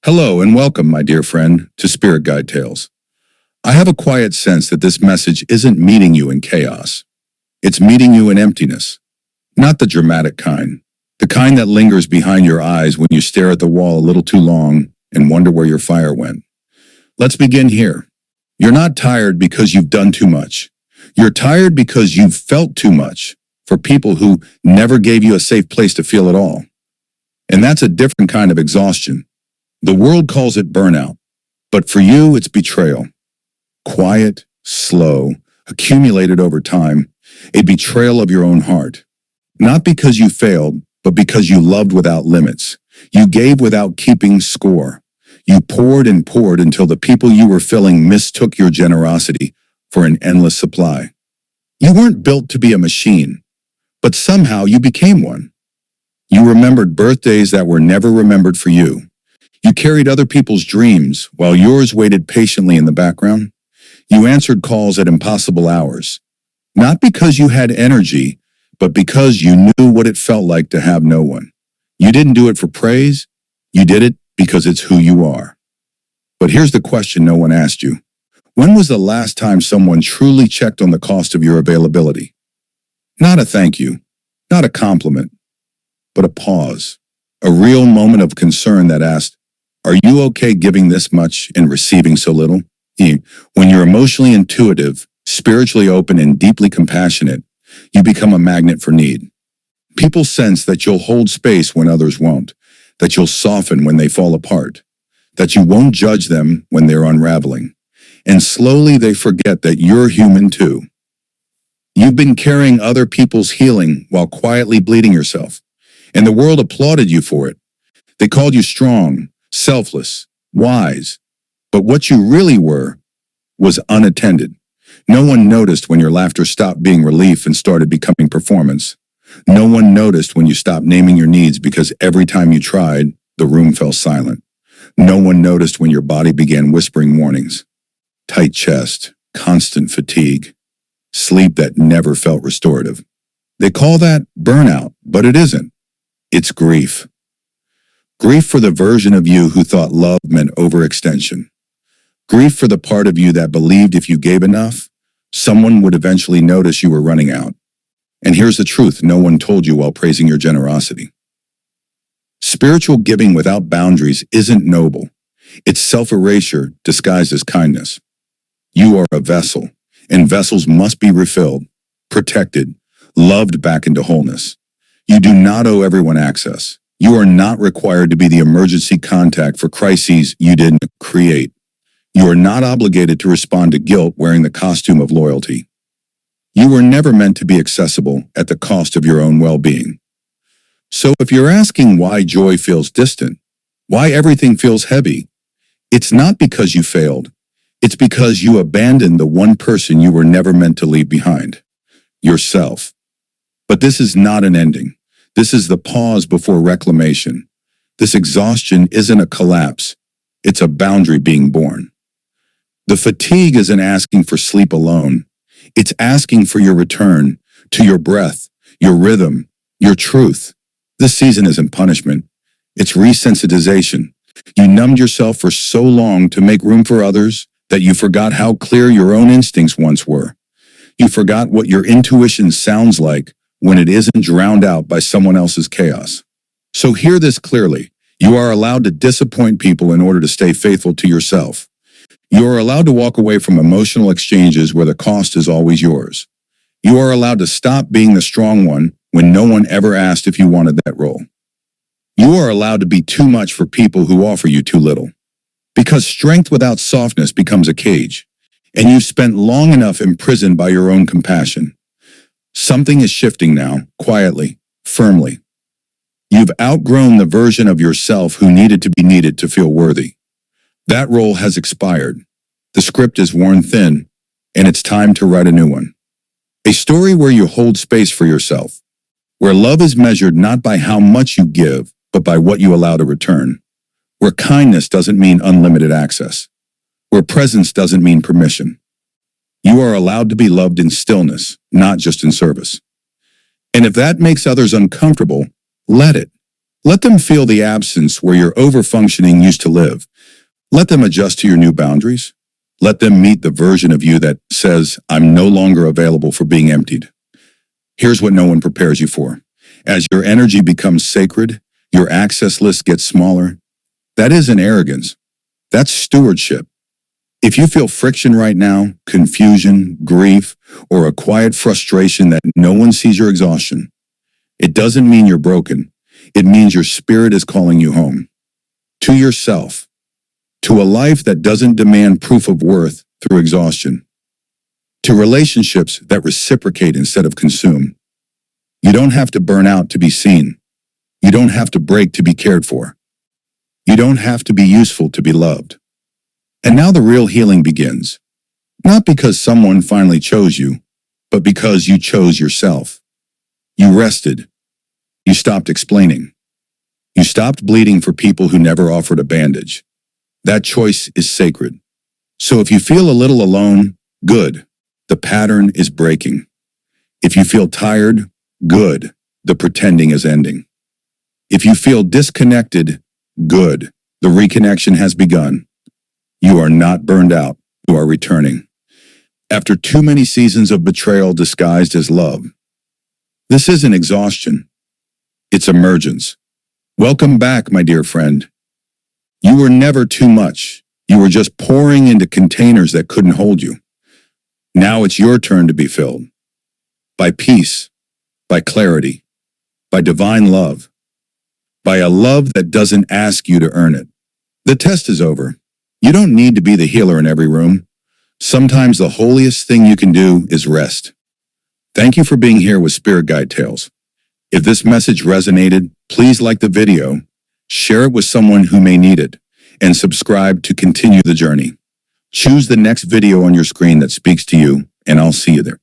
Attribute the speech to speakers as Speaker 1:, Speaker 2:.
Speaker 1: Hello and welcome, my dear friend, to Spirit Guide Tales. I have a quiet sense that this message isn't meeting you in chaos. It's meeting you in emptiness. Not the dramatic kind. The kind that lingers behind your eyes when you stare at the wall a little too long and wonder where your fire went. Let's begin here. You're not tired because you've done too much. You're tired because you've felt too much for people who never gave you a safe place to feel it all. And that's a different kind of exhaustion. The world calls it burnout, but for you, it's betrayal. Quiet, slow, accumulated over time, a betrayal of your own heart. Not because you failed, but because you loved without limits. You gave without keeping score. You poured and poured until the people you were filling mistook your generosity for an endless supply. You weren't built to be a machine, but somehow you became one. You remembered birthdays that were never remembered for you. You carried other people's dreams while yours waited patiently in the background. You answered calls at impossible hours, not because you had energy, but because you knew what it felt like to have no one. You didn't do it for praise. You did it because it's who you are. But here's the question no one asked you. When was the last time someone truly checked on the cost of your availability? Not a thank you, not a compliment, but a pause, a real moment of concern that asked, are you okay giving this much and receiving so little? When you're emotionally intuitive, spiritually open, and deeply compassionate, you become a magnet for need. People sense that you'll hold space when others won't, that you'll soften when they fall apart, that you won't judge them when they're unraveling. And slowly they forget that you're human too. You've been carrying other people's healing while quietly bleeding yourself, and the world applauded you for it. They called you strong, selfless, wise, but what you really were was unattended. No one noticed when your laughter stopped being relief and started becoming performance. No one noticed when you stopped naming your needs because every time you tried, the room fell silent. No one noticed when your body began whispering warnings. Tight chest, constant fatigue, sleep that never felt restorative. They call that burnout, but it isn't. It's grief. Grief for the version of you who thought love meant overextension. Grief for the part of you that believed if you gave enough, someone would eventually notice you were running out. And here's the truth no one told you while praising your generosity. Spiritual giving without boundaries isn't noble. It's self-erasure disguised as kindness. You are a vessel, and vessels must be refilled, protected, loved back into wholeness. You do not owe everyone access. You are not required to be the emergency contact for crises you didn't create. You are not obligated to respond to guilt wearing the costume of loyalty. You were never meant to be accessible at the cost of your own well-being. So if you're asking why joy feels distant, why everything feels heavy, it's not because you failed. It's because you abandoned the one person you were never meant to leave behind, yourself. But this is not an ending. This is the pause before reclamation. This exhaustion isn't a collapse. It's a boundary being born. The fatigue isn't asking for sleep alone. It's asking for your return to your breath, your rhythm, your truth. This season isn't punishment. It's resensitization. You numbed yourself for so long to make room for others that you forgot how clear your own instincts once were. You forgot what your intuition sounds like when it isn't drowned out by someone else's chaos. So hear this clearly. You are allowed to disappoint people in order to stay faithful to yourself. You are allowed to walk away from emotional exchanges where the cost is always yours. You are allowed to stop being the strong one when no one ever asked if you wanted that role. You are allowed to be too much for people who offer you too little. Because strength without softness becomes a cage, and you've spent long enough imprisoned by your own compassion. Something is shifting now, quietly, firmly. You've outgrown the version of yourself who needed to be needed to feel worthy. That role has expired. The script is worn thin, and it's time to write a new one. A story where you hold space for yourself, where love is measured not by how much you give, but by what you allow to return, where kindness doesn't mean unlimited access, where presence doesn't mean permission. You are allowed to be loved in stillness, not just in service. And if that makes others uncomfortable, let it. Let them feel the absence where your overfunctioning used to live. Let them adjust to your new boundaries. Let them meet the version of you that says, I'm no longer available for being emptied. Here's what no one prepares you for. As your energy becomes sacred, your access list gets smaller. That isn't arrogance. That's stewardship. If you feel friction right now, confusion, grief, or a quiet frustration that no one sees your exhaustion, it doesn't mean you're broken. It means your spirit is calling you home. To yourself. To a life that doesn't demand proof of worth through exhaustion. To relationships that reciprocate instead of consume. You don't have to burn out to be seen. You don't have to break to be cared for. You don't have to be useful to be loved. And now the real healing begins. Not because someone finally chose you, but because you chose yourself. You rested. You stopped explaining. You stopped bleeding for people who never offered a bandage. That choice is sacred. So if you feel a little alone, good. The pattern is breaking. If you feel tired, good. The pretending is ending. If you feel disconnected, good. The reconnection has begun. You are not burned out. You are returning. After too many seasons of betrayal disguised as love. This isn't exhaustion. It's emergence. Welcome back, my dear friend. You were never too much. You were just pouring into containers that couldn't hold you. Now it's your turn to be filled. By peace, by clarity, by divine love, by a love that doesn't ask you to earn it. The test is over. You don't need to be the healer in every room. Sometimes the holiest thing you can do is rest. Thank you for being here with Spirit Guide Tales. If this message resonated, please like the video, share it with someone who may need it, and subscribe to continue the journey. Choose the next video on your screen that speaks to you, and I'll see you there.